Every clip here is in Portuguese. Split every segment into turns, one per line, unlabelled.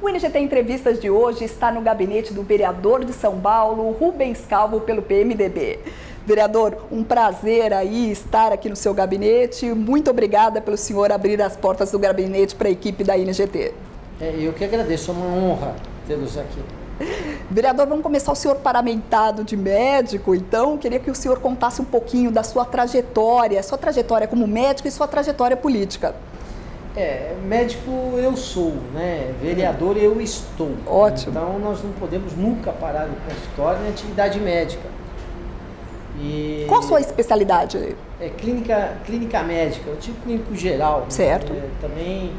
O NGT Entrevistas de hoje está no gabinete do vereador de São Paulo, Rubens Calvo, pelo PMDB. Vereador, um prazer aí estar aqui no seu gabinete. Muito obrigada pelo senhor abrir as portas do gabinete para a equipe da NGT.
Eu que agradeço, é uma honra tê-los aqui.
Vereador, vamos começar o senhor paramentado de médico, então queria que o senhor contasse um pouquinho da sua trajetória como médico e sua trajetória política.
Médico eu sou, né? Vereador eu estou.
Ótimo.
Então nós não podemos nunca parar no consultório na atividade médica.
Qual a sua especialidade?
Clínica médica, eu tive clínico geral.
Certo.
Também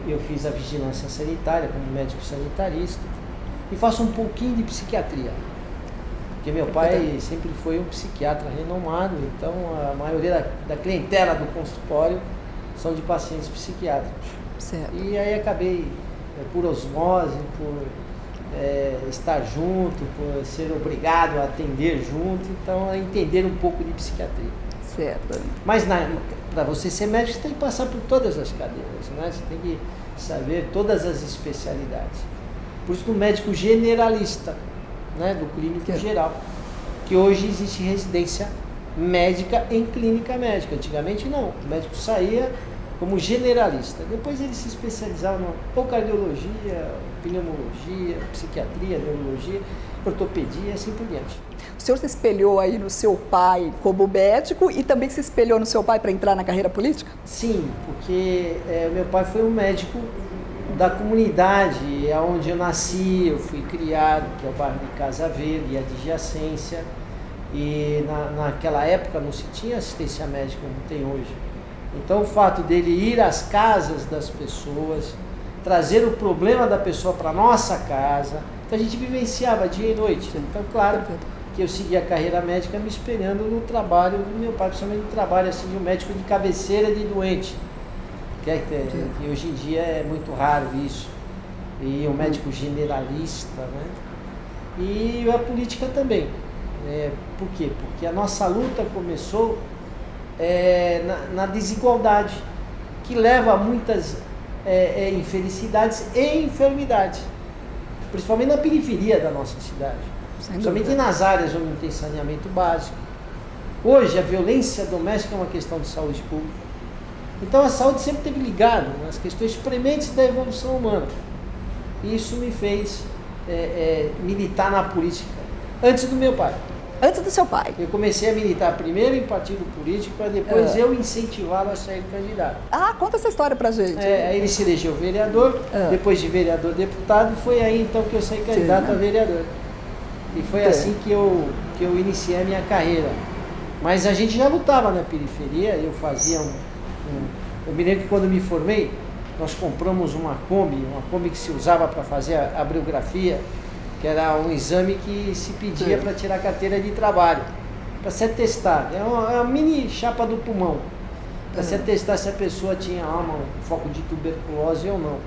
eu fiz a vigilância sanitária como médico sanitarista e faço um pouquinho de psiquiatria. Porque meu pai sempre foi um psiquiatra renomado, então a maioria da clientela do consultório são de pacientes psiquiátricos.
Certo.
E aí acabei, por osmose, por estar junto, por ser obrigado a atender junto, então a entender um pouco de psiquiatria.
Certo.
Mas para você ser médico, você tem que passar por todas as cadeiras, né? Você tem que saber todas as especialidades. Por isso, no médico generalista, né? Do clínico geral, que hoje existe residência médica em clínica médica. Antigamente não, o médico saía como generalista, depois ele se especializava em cardiologia, pneumologia, psiquiatria, neurologia, ortopedia e assim por diante.
O senhor se espelhou aí no seu pai como médico e também se espelhou no seu pai para entrar na carreira política?
Sim, porque meu pai foi um médico da comunidade onde eu nasci, eu fui criado, que é o bairro de Casa Verde e adjacência. E naquela época não se tinha assistência médica como tem hoje. Então o fato dele ir às casas das pessoas, trazer o problema da pessoa para nossa casa, então a gente vivenciava dia e noite. Então claro que eu segui a carreira médica me espelhando no trabalho do meu pai, principalmente no trabalho assim, de um médico de cabeceira de doente, que hoje em dia é muito raro isso. E um médico generalista, né? E a política também. Por quê? Porque a nossa luta começou na desigualdade, que leva a muitas infelicidades e enfermidades, principalmente na periferia da nossa cidade, principalmente nas áreas onde não tem saneamento básico. Hoje a violência doméstica é uma questão de saúde pública, então a saúde sempre esteve ligada nas questões prementes da evolução humana. Isso me fez militar na política antes do meu pai.
Antes do seu pai?
Eu comecei a militar primeiro em partido político, para depois eu incentivá-lo a sair candidato.
Conta essa história pra gente.
Aí ele se elegeu vereador, depois de vereador deputado, foi aí então que eu saí candidato a vereador. E foi assim que eu iniciei a minha carreira. Mas a gente já lutava na periferia, eu fazia eu me lembro que quando me formei, nós compramos uma Kombi que se usava para fazer a biografia, que era um exame que se pedia para tirar a carteira de trabalho, para se atestar. É uma mini chapa do pulmão, para se atestar se a pessoa tinha um foco de tuberculose ou não.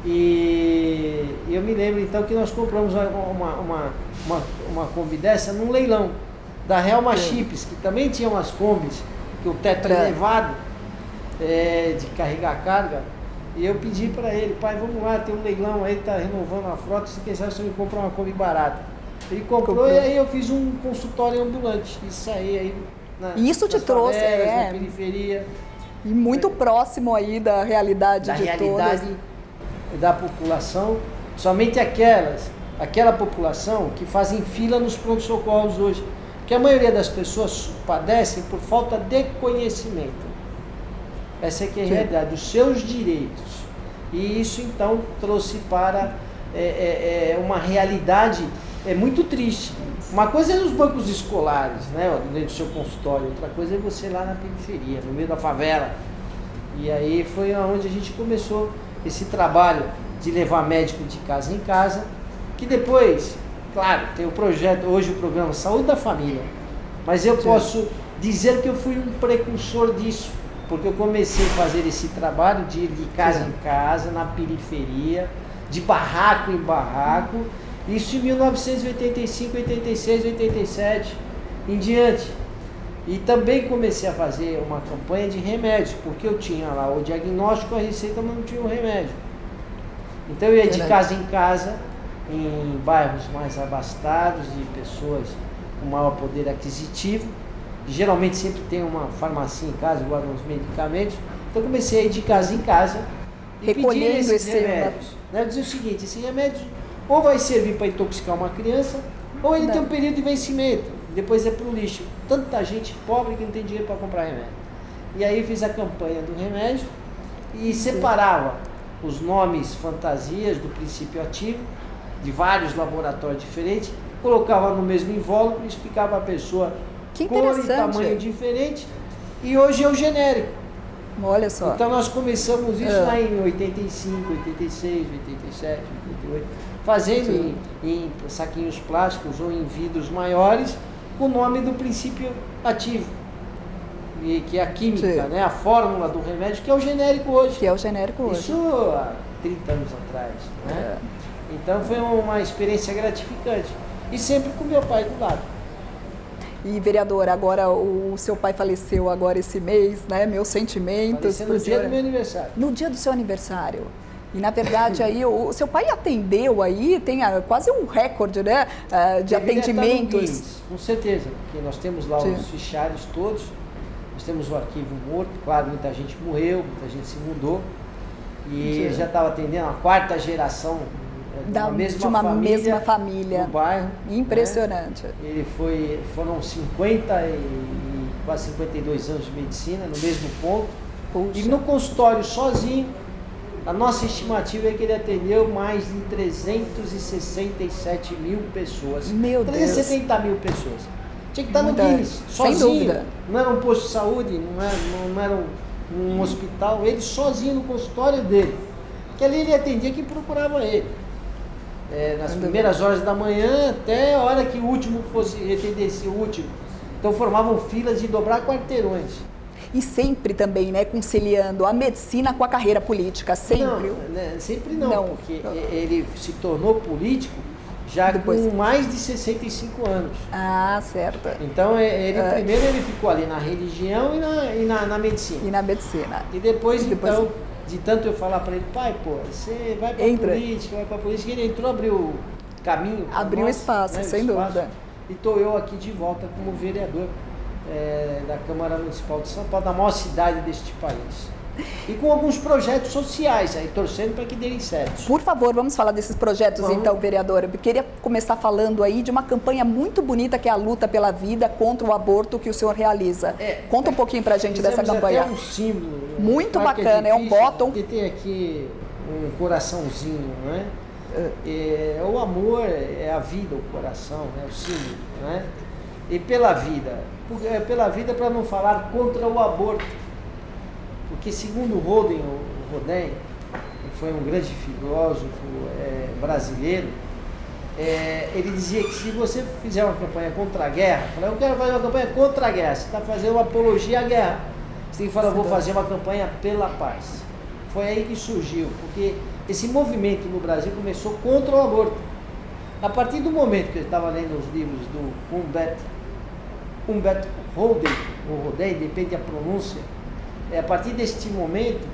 E eu me lembro então que nós compramos uma Kombi dessa num leilão da Helma Chips, que também tinha umas Kombis, que o teto é elevado, de carregar carga. E eu pedi para ele, pai, vamos lá, tem um leilão aí, tá renovando a frota, se quem sabe você me compra uma Kombi barata. Ele comprou e aí eu fiz um consultório ambulante e saí aí
isso te trouxe,
na periferia.
E muito próximo aí da realidade
da população, somente aquela população que fazem fila nos pronto-socorros hoje. Porque a maioria das pessoas padecem por falta de conhecimento. Essa é a realidade, dos seus direitos. E isso, então, trouxe para uma realidade muito triste. Uma coisa é nos bancos escolares, né, dentro do seu consultório, outra coisa é você lá na periferia, no meio da favela. E aí foi onde a gente começou esse trabalho de levar médico de casa em casa, que depois, claro, tem o projeto, hoje o programa Saúde da Família, mas eu posso dizer que eu fui um precursor disso, porque eu comecei a fazer esse trabalho de ir de casa em casa, na periferia, de barraco em barraco, isso em 1985, 86, 87, em diante. E também comecei a fazer uma campanha de remédios, porque eu tinha lá o diagnóstico, a receita, mas não tinha o remédio. Então eu ia de casa em casa, em bairros mais abastados, de pessoas com maior poder aquisitivo. Geralmente sempre tem uma farmácia em casa, guardam os medicamentos. Então eu comecei a ir de casa em casa e
recolhendo
pedir esses
esse
remédios. Né? Dizer o seguinte, esse remédio ou vai servir para intoxicar uma criança, ou ele tem um período de vencimento, depois é para o lixo. Tanta gente pobre que não tem dinheiro para comprar remédio. E aí fiz a campanha do remédio e separava os nomes fantasias do princípio ativo, de vários laboratórios diferentes, colocava no mesmo invólucro e explicava a pessoa cor e tamanho diferente, e hoje é o genérico.
Olha só.
Então nós começamos isso lá em 85, 86, 87, 88, fazendo em saquinhos plásticos ou em vidros maiores, com o nome do princípio ativo, e que é a química, né? A fórmula do remédio, que é o genérico hoje.
Que é o genérico hoje.
Isso há 30 anos atrás, né? Então foi uma experiência gratificante. E sempre com meu pai do lado.
E, vereador, agora o seu pai faleceu agora esse mês, né? Meus sentimentos.
Faleceu no dia do meu aniversário.
No dia do seu aniversário. E, na verdade, aí o seu pai atendeu aí, tem quase um recorde, né? De atendimentos.
Com certeza, porque nós temos lá os fichários todos, nós temos o arquivo morto, claro, muita gente morreu, muita gente se mudou. E ele já estava atendendo a quarta geração de uma mesma família no bairro.
Impressionante.
Né? Foram 50 e quase 52 anos de medicina no mesmo ponto. Puxa. E no consultório sozinho, a nossa estimativa é que ele atendeu mais de 367 mil pessoas.
Meu
370 mil pessoas. Tinha que estar no Guinness, sozinho.
Sem dúvida.
Não era um posto de saúde, não era um hospital, ele sozinho no consultório dele. Que ali ele atendia quem procurava ele. Nas primeiras horas da manhã até a hora que o último fosse atendesse o último. Então formavam filas de dobrar quarteirões.
E sempre também, né, conciliando a medicina com a carreira política, sempre?
Não, né, sempre não, porque ele se tornou político já com mais de 65 anos.
Ah, certo.
Então, primeiro ele ficou ali na religião e na medicina.
E na medicina.
E depois então, de tanto eu falar para ele, pai, pô, você vai para a política, ele entrou, abriu caminho.
Abriu espaço, né, sem dúvida.
E estou eu aqui de volta como vereador da Câmara Municipal de São Paulo, da maior cidade deste país. E com alguns projetos sociais aí, torcendo para que deem certo.
Por favor, vamos falar desses projetos então, vereadora. Eu queria começar falando aí de uma campanha muito bonita que é a luta pela vida contra o aborto que o senhor realiza. Conta um pouquinho pra gente dessa campanha.
Até um símbolo.
Muito bacana, é um bottom.
Que tem aqui um coraçãozinho, né? O amor é a vida, o coração, né? O símbolo, né? E pela vida para não falar contra o aborto. Porque segundo Rodin, que foi um grande filósofo brasileiro, ele dizia que se você fizer uma campanha contra a guerra, eu quero fazer uma campanha contra a guerra, você está fazendo uma apologia à guerra. Você tem que falar, vou fazer uma campanha pela paz. Foi aí que surgiu, porque esse movimento no Brasil começou contra o aborto. A partir do momento que eu estava lendo os livros do Humbert Rodin, depende da pronúncia, a partir deste momento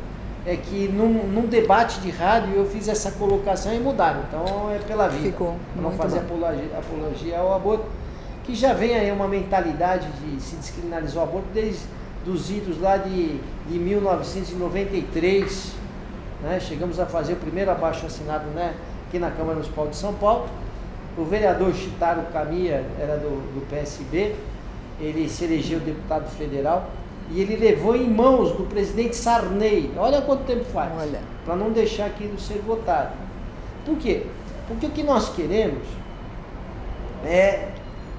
que num debate de rádio eu fiz essa colocação e mudaram. Então é pela vida.
Ficou
não fazer apologia ao aborto, que já vem aí uma mentalidade de se descriminalizar o aborto desde os idos lá de 1993. Né? Chegamos a fazer o primeiro abaixo-assinado, né, aqui na Câmara Municipal de São Paulo. O vereador Chitaro Camia era do PSB, ele se elegeu deputado federal. E ele levou em mãos do presidente Sarney, olha quanto tempo faz, para não deixar aquilo ser votado. Por quê? Porque o que nós queremos é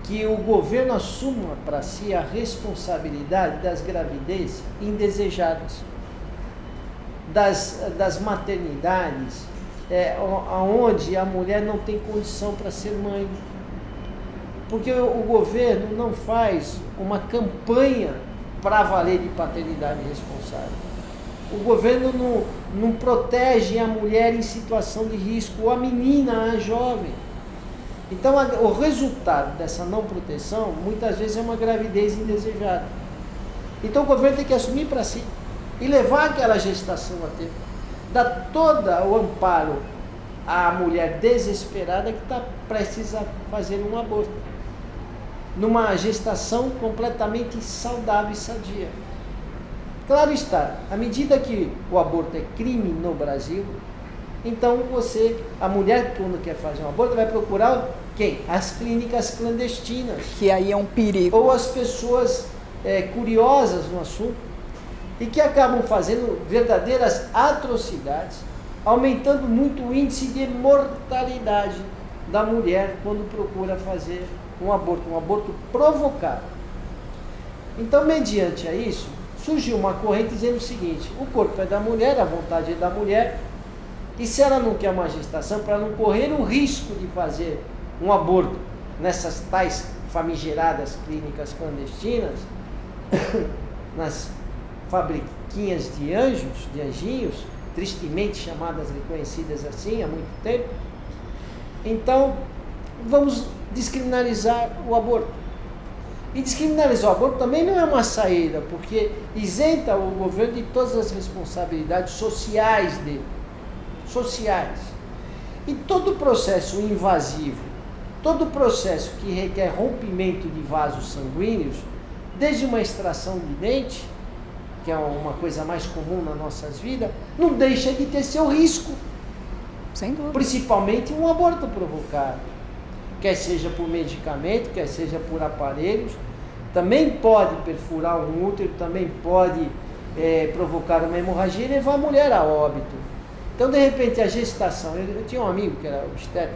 que o governo assuma para si a responsabilidade das gravidez indesejadas, das maternidades, onde a mulher não tem condição para ser mãe. Porque o governo não faz uma campanha para valer de paternidade responsável. O governo não protege a mulher em situação de risco, ou a menina, a jovem. Então, o resultado dessa não proteção, muitas vezes, é uma gravidez indesejada. Então, o governo tem que assumir para si e levar aquela gestação a termo. Dar todo o amparo a mulher desesperada que está prestes a fazer um aborto, numa gestação completamente saudável e sadia. Claro está, à medida que o aborto é crime no Brasil, então a mulher quando quer fazer um aborto vai procurar quem? As clínicas clandestinas.
Que aí é um perigo.
Ou as pessoas curiosas no assunto e que acabam fazendo verdadeiras atrocidades, aumentando muito o índice de mortalidade da mulher quando procura fazer um aborto provocado. Então, mediante a isso, surgiu uma corrente dizendo o seguinte: o corpo é da mulher, a vontade é da mulher, e se ela não quer uma gestação, para não correr o risco de fazer um aborto nessas tais famigeradas clínicas clandestinas, nas fabriquinhas de anjinhos, tristemente chamadas e conhecidas assim há muito tempo, então vamos descriminalizar o aborto. E descriminalizar o aborto também não é uma saída, porque isenta o governo de todas as responsabilidades sociais dele. Sociais. E todo processo invasivo, todo processo que requer rompimento de vasos sanguíneos, desde uma extração de dente, que é uma coisa mais comum nas nossas vidas, não deixa de ter seu risco.
Sem dúvida.
Principalmente um aborto provocado. Quer seja por medicamento, quer seja por aparelhos, também pode perfurar um útero, também pode provocar uma hemorragia e levar a mulher a óbito. Então, de repente, a gestação... Eu tinha um amigo que era obstetra,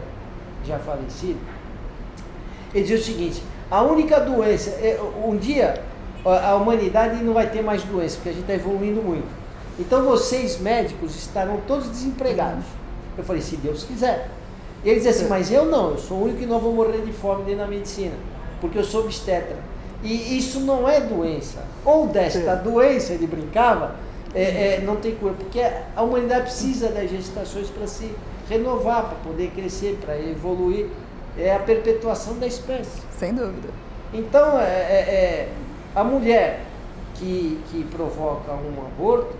já falecido, ele dizia o seguinte: a única doença... Um dia, a humanidade não vai ter mais doença, porque a gente está evoluindo muito. Então, vocês, médicos, estarão todos desempregados. Eu falei, se Deus quiser. E ele dizia assim, mas eu não, eu sou o único que não vou morrer de fome dentro da medicina, porque eu sou obstetra. E isso não é doença. Ou desta doença, ele brincava, não tem cura, porque a humanidade precisa das gestações para se renovar, para poder crescer, para evoluir. É a perpetuação da espécie.
Sem dúvida.
Então, a mulher que provoca um aborto,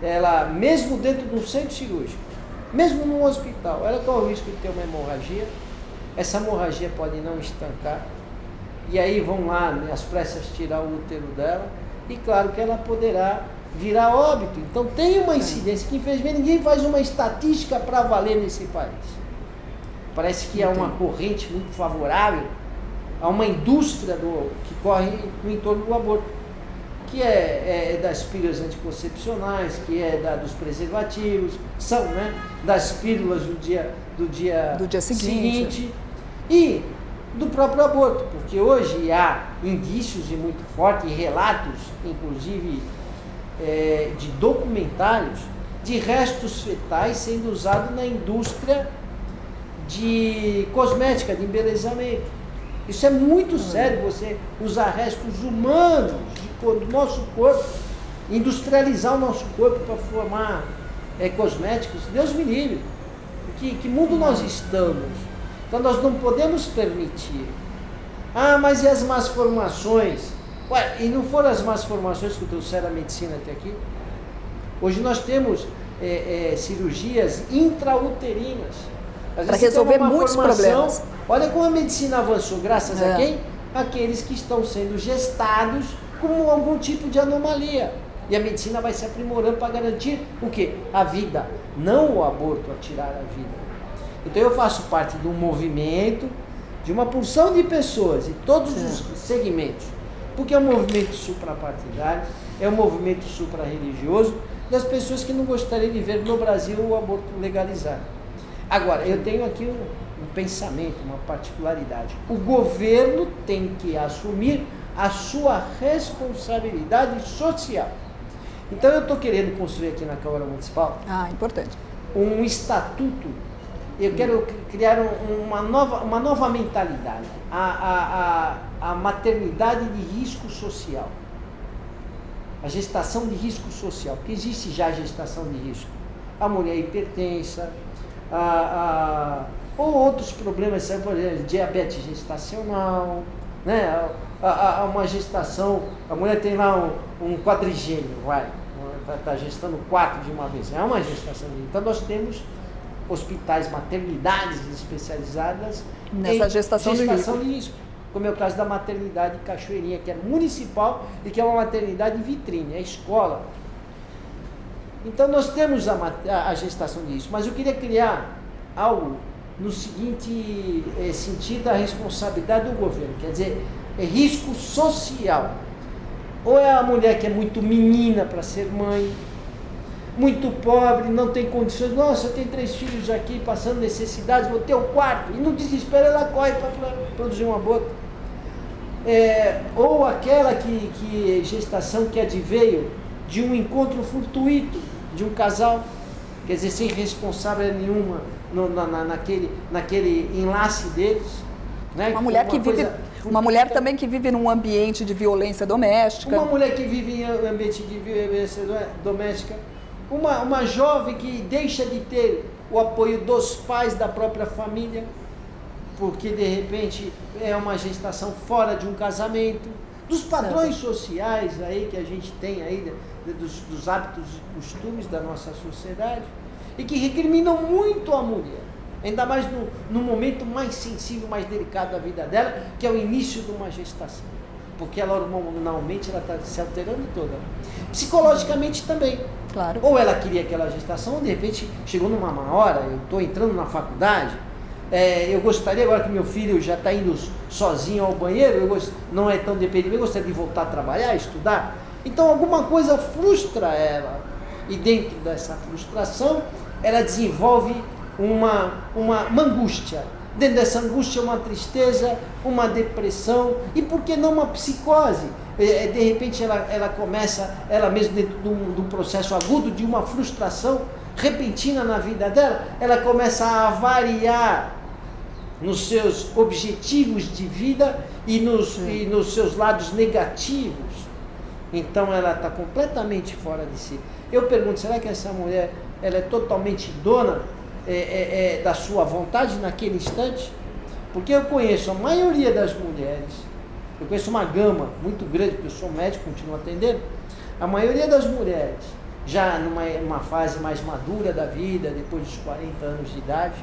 ela, mesmo dentro de um centro cirúrgico, mesmo num hospital, ela corre o risco de ter uma hemorragia. Essa hemorragia pode não estancar, e aí vão lá, né, às pressas, tirar o útero dela, e claro que ela poderá virar óbito. Então tem uma incidência que infelizmente ninguém faz uma estatística para valer nesse país. Parece que há uma corrente muito favorável a uma indústria que corre no entorno do aborto, que é das pílulas anticoncepcionais, que é dos preservativos, são, né, das pílulas do dia seguinte e do próprio aborto, porque hoje há indícios e muito fortes, relatos, inclusive de documentários, de restos fetais sendo usados na indústria de cosmética, de embelezamento. Isso é muito sério, você usar restos humanos do nosso corpo, industrializar o nosso corpo para formar cosméticos. Deus me livre. Que mundo nós estamos? Então nós não podemos permitir. Ah, mas e as más formações? Ué, e não foram as más formações que trouxeram a medicina até aqui? Hoje nós temos cirurgias intrauterinas.
Para resolver muitos problemas.
Olha como a medicina avançou, graças a quem? Aqueles que estão sendo gestados com algum tipo de anomalia. E a medicina vai se aprimorando para garantir o quê? A vida, não o aborto, a tirar a vida. Então eu faço parte de um movimento, de uma porção de pessoas, em todos os segmentos, porque é um movimento suprapartidário, é um movimento supra-religioso, das pessoas que não gostariam de ver no Brasil o aborto legalizado. Agora, eu tenho aqui um pensamento, uma particularidade. O governo tem que assumir a sua responsabilidade social. Então eu estou querendo construir aqui na Câmara Municipal
importante.
Um estatuto. Eu quero criar uma nova mentalidade. A maternidade de risco social. A gestação de risco social. Porque existe já a gestação de risco. A mulher hipertensa, ou outros problemas, por exemplo, diabetes gestacional, né? Uma gestação, a mulher tem lá um quadrigêmeo, está gestando 4 de uma vez, é uma gestação. Então nós temos hospitais, maternidades especializadas
nessa
em
gestação de
risco. Como é o caso da maternidade Cachoeirinha, que é municipal e que é uma maternidade vitrine, é escola. Então nós temos a gestação de risco, mas eu queria criar algo no seguinte sentido, da responsabilidade do governo, quer dizer, é risco social. Ou é a mulher que é muito menina para ser mãe, muito pobre, não tem condições, nossa, eu tenho 3 filhos aqui passando necessidades, vou ter o 4, e no desespero ela corre para produzir um aborto. Ou aquela gestação que adveio de um encontro fortuito de um casal, quer dizer, sem responsabilidade nenhuma naquele enlace deles. Né?
Uma mulher também que vive num ambiente de violência doméstica.
Uma mulher que vive em ambiente de violência doméstica. Uma jovem que deixa de ter o apoio dos pais, da própria família, porque de repente é uma gestação fora de um casamento, dos padrões sociais aí que a gente tem aí, dos hábitos e costumes da nossa sociedade, e que recriminam muito a mulher, ainda mais no momento mais sensível, mais delicado da vida dela, que é o início de uma gestação, porque ela hormonalmente ela está se alterando toda, psicologicamente também.
Claro.
Ou ela queria aquela gestação, ou de repente chegou numa hora, eu estou entrando na faculdade, eu gostaria, agora que meu filho já está indo sozinho ao banheiro, não é tão dependente, eu gostaria de voltar a trabalhar, estudar. Então alguma coisa frustra ela, e dentro dessa frustração ela desenvolve uma angústia. Dentro dessa angústia, uma tristeza, uma depressão, e por que não uma psicose? De repente ela começa, ela mesma dentro de um processo agudo de uma frustração repentina na vida dela, ela começa a variar nos seus objetivos de vida e nos seus lados negativos. Então ela está completamente fora de si. Eu pergunto, será que essa mulher ela é totalmente dona da sua vontade naquele instante? Porque eu conheço a maioria das mulheres, eu conheço uma gama muito grande, porque eu sou médico, continuo atendendo, a maioria das mulheres, já numa fase mais madura da vida, depois dos 40 anos de idade,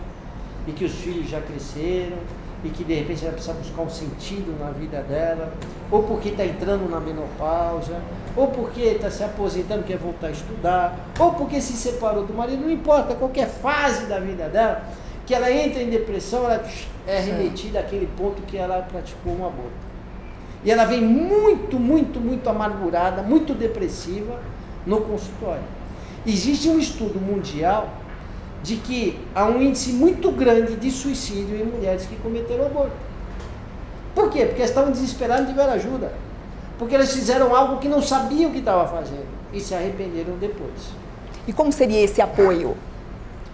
e que os filhos já cresceram, e que de repente ela precisa buscar um sentido na vida dela, ou porque está entrando na menopausa, ou porque está se aposentando, quer voltar a estudar, ou porque se separou do marido, não importa, qualquer fase da vida dela, que ela entra em depressão, ela é remetida àquele ponto que ela praticou um aborto. E ela vem muito, muito, muito amargurada, muito depressiva no consultório. Existe um estudo mundial de que há um índice muito grande de suicídio em mulheres que cometeram aborto. Por quê? Porque estavam desesperadas e tiveram ajuda. Porque elas fizeram algo que não sabiam que estavam fazendo e se arrependeram depois.
E como seria esse apoio?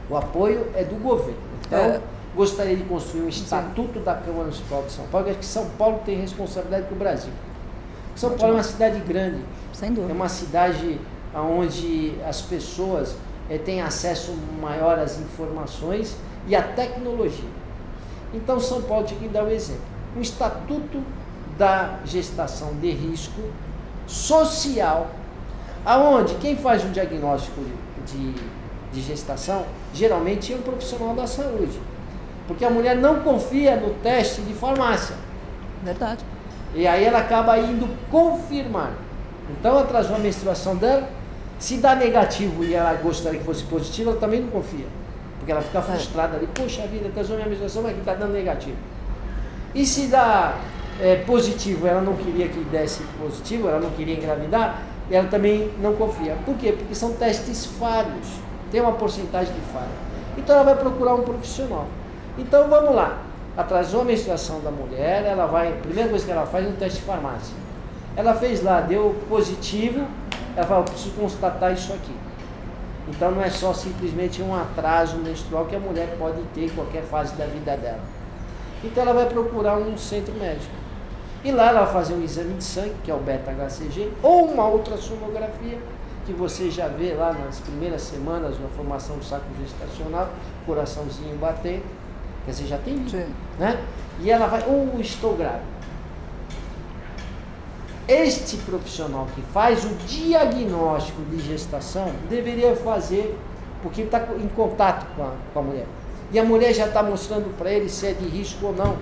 O apoio é do governo. Então, gostaria de construir um estatuto da Câmara Municipal de São Paulo, porque acho que São Paulo tem responsabilidade com o Brasil. São Paulo é uma cidade grande.
Sem dúvida.
É uma cidade onde as pessoas têm acesso maior às informações e à tecnologia. Então São Paulo tinha que dar um exemplo. Um estatuto da gestação de risco social, aonde quem faz o diagnóstico de gestação geralmente é um profissional da saúde, porque a mulher não confia no teste de farmácia.
Verdade.
E aí ela acaba indo confirmar. Então ela traz uma menstruação dela, se dá negativo e ela gostaria que fosse positivo, ela também não confia, porque ela fica frustrada ali, poxa vida, traz uma menstruação, mas que está dando negativo. E se dá positivo, ela não queria que desse positivo, ela não queria engravidar, e ela também não confia. Por quê? Porque são testes falhos, tem uma porcentagem de falha. Então ela vai procurar um profissional. Então vamos lá, atrasou a menstruação da mulher, ela vai, a primeira coisa que ela faz é um teste de farmácia. Ela fez lá, deu positivo, ela fala, eu preciso constatar isso aqui. Então não é só simplesmente um atraso menstrual que a mulher pode ter em qualquer fase da vida dela. Então ela vai procurar um centro médico. E lá ela vai fazer um exame de sangue, que é o beta-HCG, ou uma outra sonografia, que você já vê lá nas primeiras semanas na formação do saco gestacional, coraçãozinho batendo, quer dizer, já tem vindo, né? E ela vai, estou grávida. Este profissional que faz o diagnóstico de gestação deveria fazer porque ele está em contato com a mulher. E a mulher já está mostrando para ele se é de risco ou não.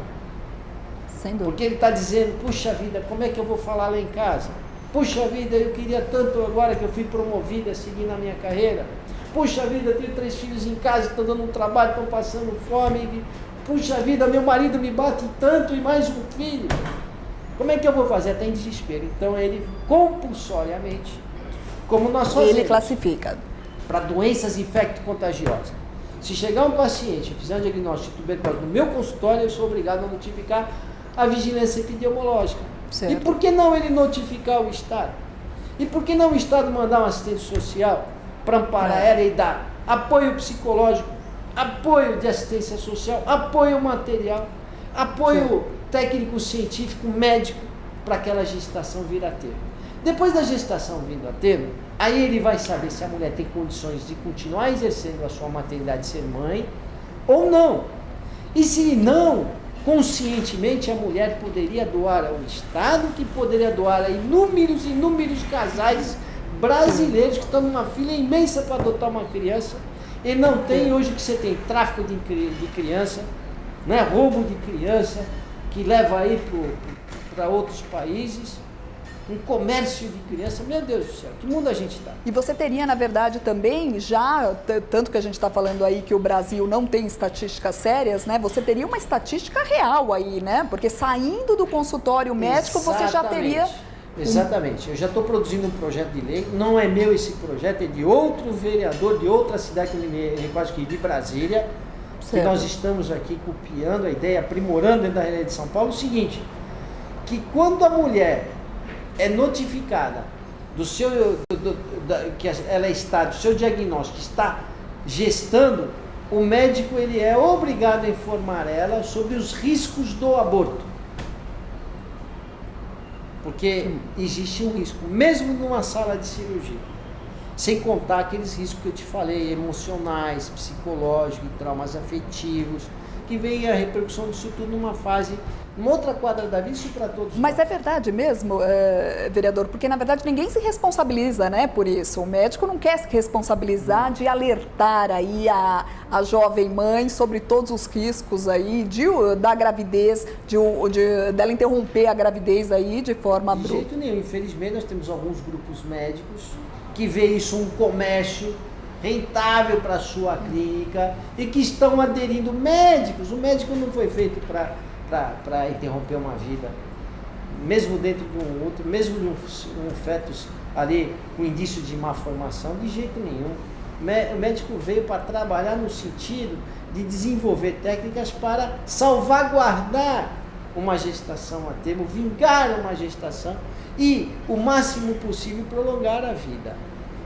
Sem dúvida.
Porque ele está dizendo, puxa vida, como é que eu vou falar lá em casa? Puxa vida, eu queria tanto agora que eu fui promovida a seguir na minha carreira. Puxa vida, eu tenho 3 filhos em casa que estão dando um trabalho, estão passando fome. Puxa vida, meu marido me bate tanto e mais um filho. Como é que eu vou fazer? Até em desespero. Então ele compulsoriamente, como nós fazemos,
ele classifica
para doenças infecto-contagiosas. Se chegar um paciente e fizer um diagnóstico de tuberculose no meu consultório, eu sou obrigado a notificar a vigilância epidemiológica.
Certo.
E por que não ele notificar o Estado? E por que não o Estado mandar um assistente social para amparar ela e dar apoio psicológico, apoio de assistência social, apoio material, apoio técnico, científico, médico, para aquela gestação vir a termo. Depois da gestação vindo a termo, aí ele vai saber se a mulher tem condições de continuar exercendo a sua maternidade, ser mãe, ou não. E se não, conscientemente a mulher poderia doar ao Estado, que poderia doar a inúmeros casais brasileiros que estão numa fila imensa para adotar uma criança. E não tem hoje que você tem tráfico de criança, né? Roubo de criança, que leva aí para outros países, um comércio de criança. Meu Deus do céu, que mundo a gente está?
E você teria, na verdade, também, já, tanto que a gente está falando aí que o Brasil não tem estatísticas sérias, né? Você teria uma estatística real aí, né? Porque saindo do consultório médico, você já teria...
Exatamente. Eu já estou produzindo um projeto de lei, não é meu esse projeto, é de outro vereador de outra cidade, que eu me recordo que de Brasília, que nós estamos aqui copiando a ideia, aprimorando dentro da realidade de São Paulo, o seguinte, que quando a mulher é notificada do seu, que ela está, do seu diagnóstico, está gestando, o médico ele é obrigado a informar ela sobre os riscos do aborto. Porque existe um risco, mesmo numa sala de cirurgia, sem contar aqueles riscos que eu te falei, emocionais, psicológicos, traumas afetivos, que vem a repercussão disso tudo numa outra quadra da vida, isso para todos.
Mas é verdade mesmo, vereador, porque na verdade ninguém se responsabiliza, né, por isso. O médico não quer se responsabilizar de alertar aí a jovem mãe sobre todos os riscos aí da gravidez, dela interromper a gravidez aí de forma
de
bruta.
jeito nenhum. Infelizmente nós temos alguns grupos médicos que veem isso um comércio rentável para a sua clínica e que estão aderindo médicos. O médico não foi feito para interromper uma vida, mesmo dentro de um outro, mesmo de um feto ali com indício de má formação, de jeito nenhum. O médico veio para trabalhar no sentido de desenvolver técnicas para salvaguardar uma gestação a termo, vingar uma gestação e, o máximo possível, prolongar a vida.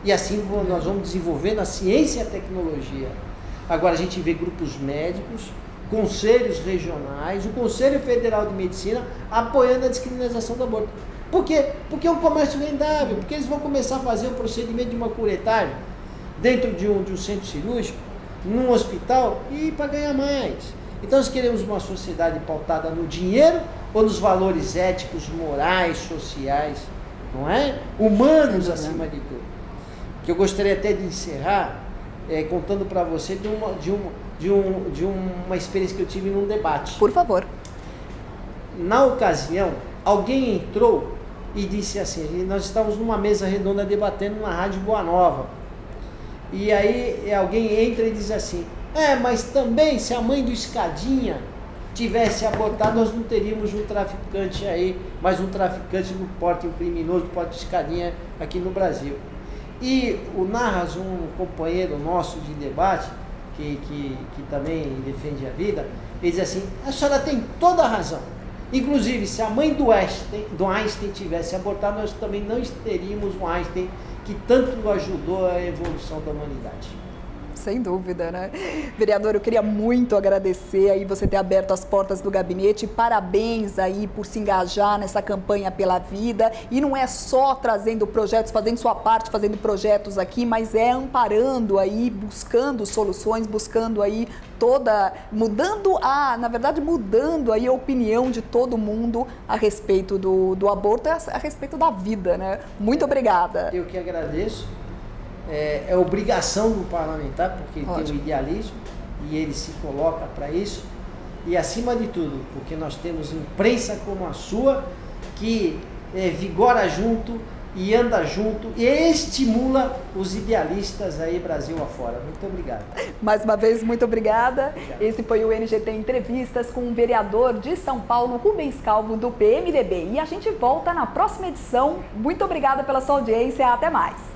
E assim nós vamos desenvolvendo a ciência e a tecnologia. Agora a gente vê grupos médicos, conselhos regionais, o Conselho Federal de Medicina apoiando a descriminalização do aborto. Por quê? Porque é um comércio vendável, porque eles vão começar a fazer o procedimento de uma curetagem dentro de um centro cirúrgico, num hospital, e para ganhar mais. Então nós queremos uma sociedade pautada no dinheiro ou nos valores éticos, morais, sociais, não é? Humanos acima de tudo. Que eu gostaria até de encerrar contando para você de uma experiência que eu tive num debate.
Por favor.
Na ocasião, alguém entrou e disse assim, nós estávamos numa mesa redonda debatendo na Rádio Boa Nova. E aí alguém entra e diz assim, mas também se a mãe do Escadinha tivesse abortado, nós não teríamos um traficante aí, mas um traficante do porte, um criminoso do porte de Escadinha aqui no Brasil. E o Narras, um companheiro nosso de debate, que também defende a vida, ele diz assim, a senhora tem toda a razão. Inclusive, se a mãe do Einstein tivesse abortado, nós também não teríamos um Einstein que tanto ajudou a evolução da humanidade.
Sem dúvida, né? Vereador, eu queria muito agradecer aí você ter aberto as portas do gabinete. Parabéns aí por se engajar nessa campanha pela vida. E não é só trazendo projetos, fazendo sua parte, fazendo projetos aqui, mas é amparando aí, buscando soluções, buscando aí mudando aí a opinião de todo mundo a respeito do aborto, a respeito da vida, né? Muito obrigada.
Eu que agradeço. é obrigação do parlamentar, porque ele
Ótimo.
tem o idealismo e ele se coloca para isso. E acima de tudo, porque nós temos imprensa como a sua, que vigora junto e anda junto e estimula os idealistas aí Brasil afora. Muito obrigado.
Mais uma vez, muito obrigada.
Obrigado.
Esse foi o NGT Entrevistas com o vereador de São Paulo, Rubens Calvo, do PMDB. E a gente volta na próxima edição. Muito obrigada pela sua audiência. Até mais.